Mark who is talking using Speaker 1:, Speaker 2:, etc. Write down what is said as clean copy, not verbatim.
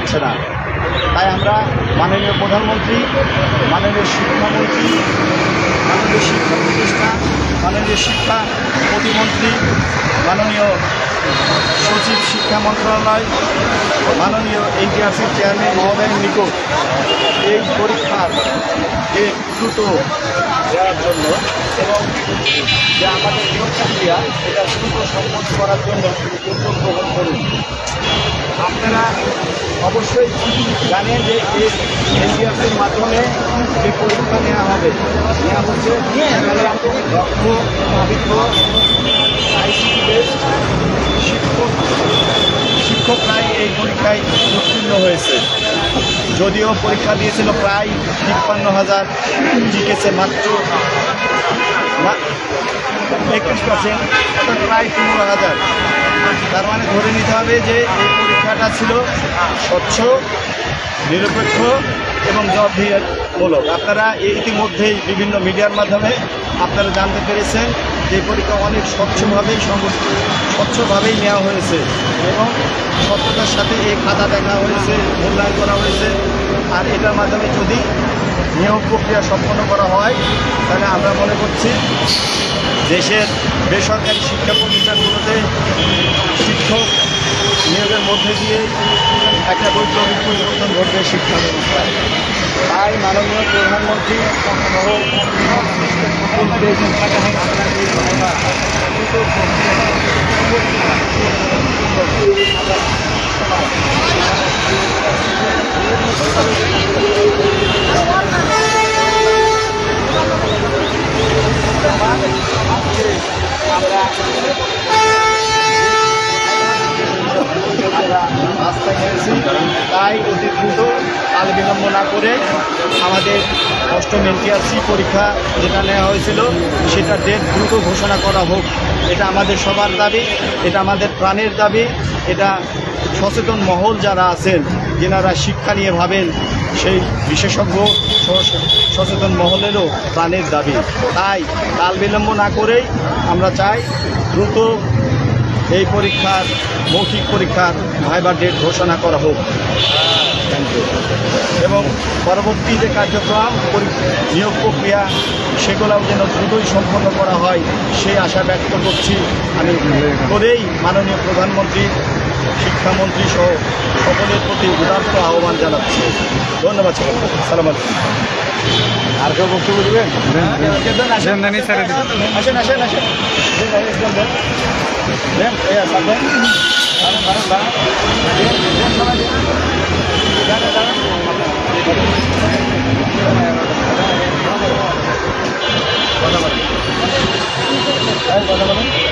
Speaker 1: হচ্ছে না। তাই আমরা মাননীয় প্রধানমন্ত্রী, মাননীয় শিক্ষামন্ত্রী, মাননীয় শিক্ষা প্রতিষ্ঠান, মাননীয় শিক্ষা প্রতিমন্ত্রী, মাননীয় সচিব শিক্ষা মন্ত্রণালয়, মাননীয় এনটিআরসির চেয়ারম্যান মহোদয়ের নিকট এই পরীক্ষার যে দ্রুত দেওয়ার জন্য এবং যে আমাদের নিয়োগ প্রক্রিয়া এটা দ্রুত সম্পন্ন করার জন্য উদ্যোগ গ্রহণ করুন। আপনারা অবশ্যই জানেন যে এই এনটিআরসির মাধ্যমে যে পরীক্ষা নেওয়া হবে, নেওয়া হচ্ছে দক্ষ অভিজ্ঞ আইসিটি বেসড শিক্ষকরাই এই পরীক্ষায় উত্তীর্ণ হয়েছে। যদিও পরীক্ষা দিয়েছিল প্রায় 53,000, জিকেছে মাত্র 21%, অর্থাৎ প্রায় 15,000। তার মানে ধরে নিতে হবে যে এই পরীক্ষাটা ছিল স্বচ্ছ, নিরপেক্ষ এবং জবাবদিহিমূলক। আপনারা ইতিমধ্যেই বিভিন্ন মিডিয়ার মাধ্যমে আপনারা জানতে পেরেছেন যে পরীক্ষা অনেক স্বচ্ছভাবেই নেওয়া হয়েছে এবং স্বচ্ছতার সাথে এই খাতা দেখা হয়েছে, মূল্যায়ন করা হয়েছে। আর এটার মাধ্যমে যদি নিয়োগ প্রক্রিয়া সম্পন্ন করা হয় তাহলে আমরা মনে করছি দেশের বেসরকারি শিক্ষা প্রতিষ্ঠানগুলোতে শিক্ষক নিয়োগের মধ্যে দিয়ে একটা বৈপ্লবিক পরিবর্তন ঘটবে শিক্ষা ব্যবস্থায়। তাই মাননীয় প্রধানমন্ত্রী রাস্তায় নিয়েছি। তাই অতি দ্রুত কাল বিলম্ব না করে আমাদের অষ্টম এনটিআরসি পরীক্ষা যেটা নেওয়া হয়েছিল সেটা ডেট দ্রুত ঘোষণা করা হোক। এটা আমাদের সবার দাবি, এটা আমাদের প্রাণের দাবি, এটা সচেতন মহল যারা আছেন, যেনারা শিক্ষা নিয়ে ভাবেন, সেই বিশেষজ্ঞ সচেতন মহলেরও প্রাণের দাবি। তাই কাল বিলম্ব না করেই আমরা চাই দ্রুত এই পরীক্ষার মৌখিক পরীক্ষার ভাইবা ডেট ঘোষণা করা হোক। Thank you. এবং পরবর্তী যে কার্যক্রম নিয়োগ প্রক্রিয়া সেগুলোও যেন দ্রুতই সম্পন্ন করা হয় সেই আশা ব্যক্ত করছি আমি করেই মাননীয় প্রধানমন্ত্রী, শিক্ষামন্ত্রী সহ সকলের প্রতি উদাত্ত আহ্বান জানাচ্ছি। ধন্যবাদ সকলকে। সালাম আলাইকুম। আর কেউ বক্তব্য দেবেন? আসেন আসেন আসেন আসেন। কথা বলেন।